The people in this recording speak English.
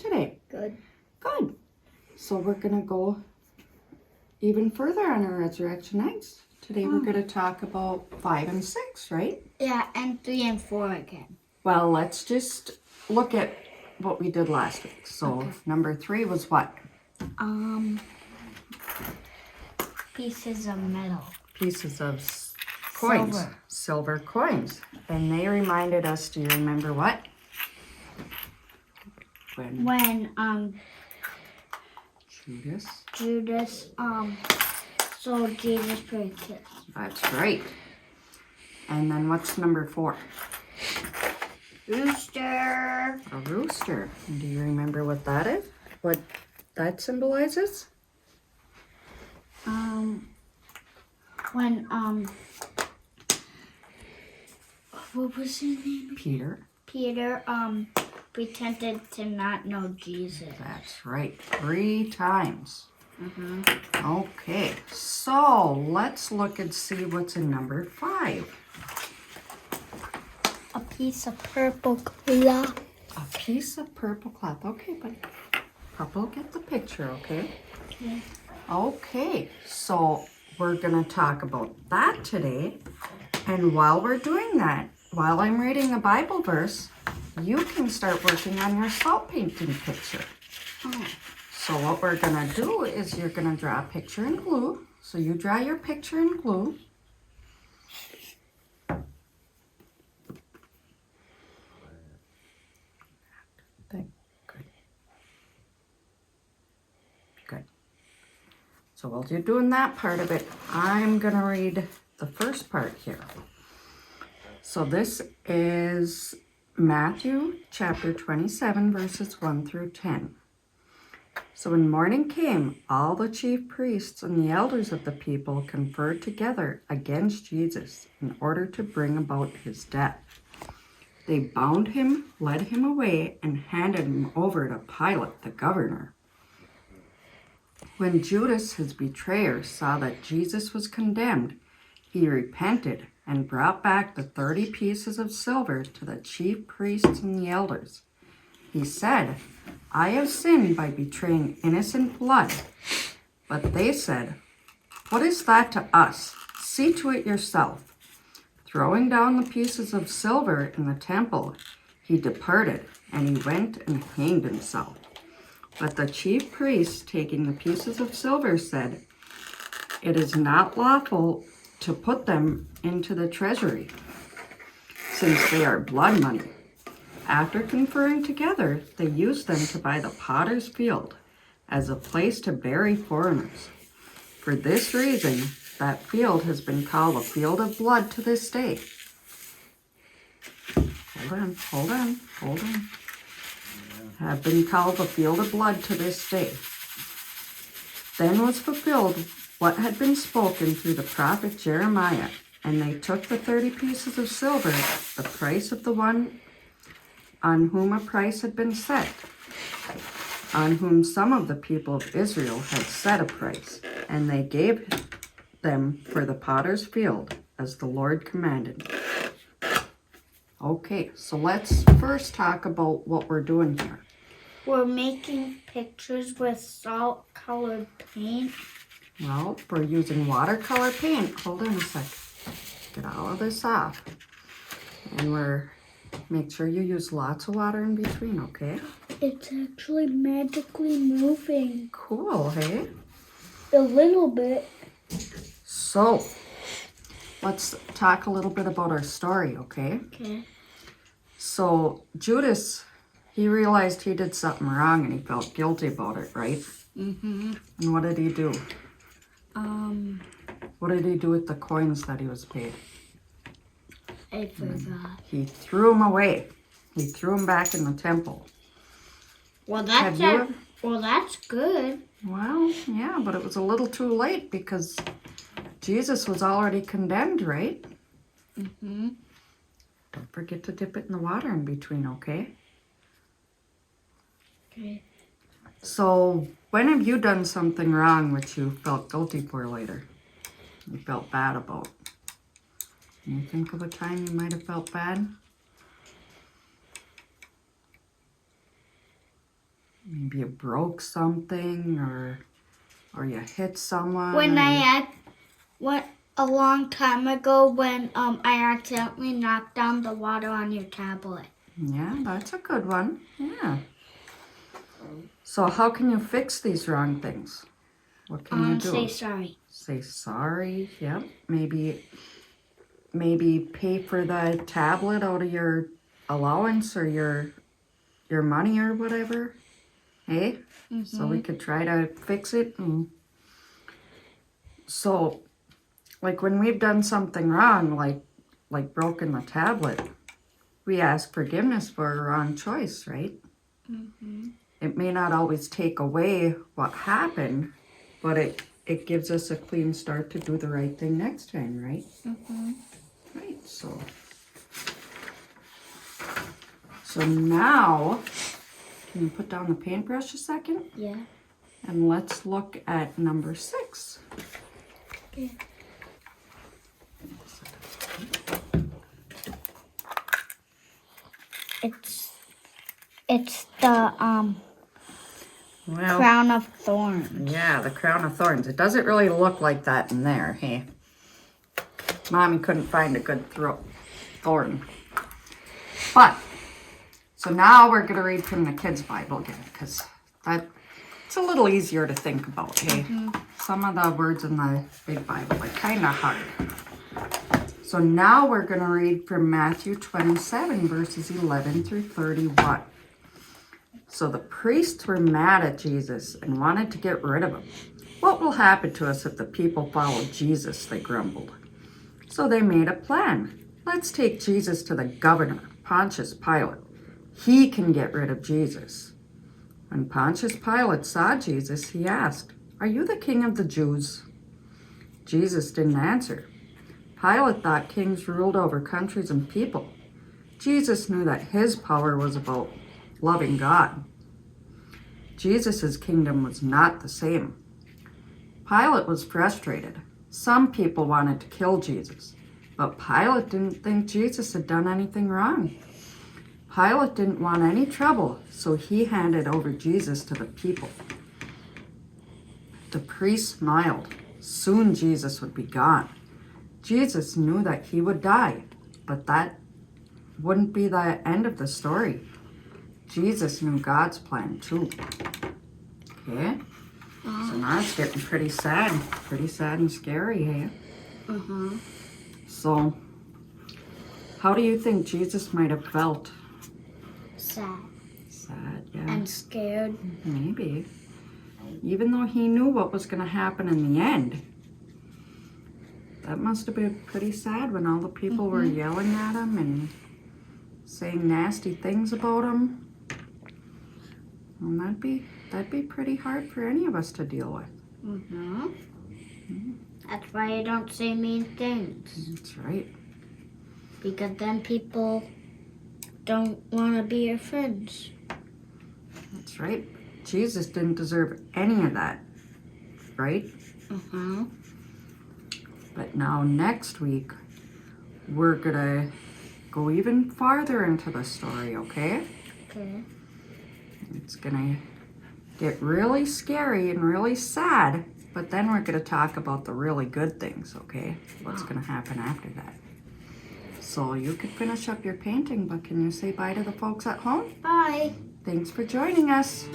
today? Good. Good. So we're going to go even further on our resurrection nights. Today we're going to talk about 5 and 6, right? Yeah, and 3 and 4 again. Well, let's just look at what we did last week. So number 3 was what? Pieces of metal. Pieces of coins. Silver coins. And they reminded us, do you remember what? When Judas sold Jesus for a kiss. That's right. And then what's number 4? Rooster. A rooster. And do you remember what that is? What that symbolizes? When what was his name? Peter. Peter pretended to not know Jesus. That's right. 3 times. Okay, so let's look and see what's in number 5. A piece of purple cloth. A piece of purple cloth. Okay, but Purple, get the picture, okay? Okay. Okay, so we're going to talk about that today. And while we're doing that, while I'm reading the Bible verse, you can start working on your salt painting picture. Oh. So what we're going to do is you're going to draw a picture in glue. So you draw your picture in glue. Good. So while you're doing that part of it, I'm going to read the first part here. So this is Matthew chapter 27, verses 1 through 10. So when morning came, all the chief priests and the elders of the people conferred together against Jesus in order to bring about his death. They bound him, led him away, and handed him over to Pilate, the governor. When Judas, his betrayer, saw that Jesus was condemned, he repented and brought back the 30 pieces of silver to the chief priests and the elders. He said, I have sinned by betraying innocent blood. But they said, what is that to us? See to it yourself. Throwing down the pieces of silver in the temple, he departed, and he went and hanged himself. But the chief priests, taking the pieces of silver, said, it is not lawful to put them into the treasury, since they are blood money. After conferring together, they used them to buy the potter's field as a place to bury foreigners. For this reason, that field has been called a field of blood to this day. Hold on. Have been called the field of blood to this day. Then was fulfilled what had been spoken through the prophet Jeremiah, and they took the 30 pieces of silver, the price of the one on whom a price had been set, on whom some of the people of Israel had set a price, and they gave them for the potter's field, as the Lord commanded. Okay, so let's first talk about what we're doing here. We're making pictures with salt-colored paint. Well, we're using watercolor paint. Hold on a sec. Get all of this off. And make sure you use lots of water in between, okay? It's actually magically moving. Cool, hey? A little bit. So, let's talk a little bit about our story, okay? Okay. So, Judas, he realized he did something wrong and he felt guilty about it, right? Mm-hmm. And what did he do? What did he do with the coins that he was paid? I forgot. He threw them away. He threw them back in the temple. Well, that's good. Well, yeah, but it was a little too late because Jesus was already condemned, right? Mm-hmm. Don't forget to dip it in the water in between, okay? Okay. So, when have you done something wrong which you felt guilty for later? You felt bad about? Can you think of a time you might have felt bad? Maybe you broke something or you hit someone. When a long time ago when I accidentally knocked down the water on your tablet. Yeah, that's a good one. Yeah. So how can you fix these wrong things? What can you do? Say sorry. Say sorry. Yep. Maybe pay for the tablet out of your allowance or your money or whatever. Hey? So we could try to fix it. And so like when we've done something wrong, like broken the tablet, we ask forgiveness for a wrong choice, right? It may not always take away what happened, but it gives us a clean start to do the right thing next time, right? Right, so now, can you put down the paintbrush a second? Yeah. And let's look at number 6. Okay. It's the Well, crown of thorns. yeah, the crown of thorns. It doesn't really look like that in there, hey? Mommy couldn't find a good thorn. But, so now we're going to read from the kids' Bible again, because it's a little easier to think about, hey? Some of the words in the big Bible are kind of hard. So now we're going to read from Matthew 27, verses 11 through 31. So the priests were mad at Jesus and wanted to get rid of him. What will happen to us if the people follow Jesus, they grumbled. So they made a plan. Let's take Jesus to the governor, Pontius Pilate. He can get rid of Jesus. When Pontius Pilate saw Jesus, he asked, "Are you the king of the Jews?" Jesus didn't answer. Pilate thought kings ruled over countries and people. Jesus knew that his power was about loving God. Jesus' kingdom was not the same. Pilate was frustrated. Some people wanted to kill Jesus, but Pilate didn't think Jesus had done anything wrong. Pilate didn't want any trouble, so he handed over Jesus to the people. The priest smiled. Soon Jesus would be gone. Jesus knew that he would die, but that wouldn't be the end of the story. Jesus knew God's plan too. Okay? So now it's getting pretty sad and scary, hey? So, how do you think Jesus might have felt? Sad. Sad, yeah. And scared. Maybe. Even though he knew what was going to happen in the end. That must have been pretty sad when all the people were yelling at him and saying nasty things about him. And that'd be pretty hard for any of us to deal with. That's why I don't say mean things. That's right. Because then people don't want to be your friends. That's right. Jesus didn't deserve any of that, right? But now next week, we're gonna go even farther into the story, okay? Okay. It's gonna get really scary and really sad, but then we're gonna talk about the really good things, okay? What's gonna happen after that. So you could finish up your painting, but can you say bye to the folks at home? Bye. Thanks for joining us.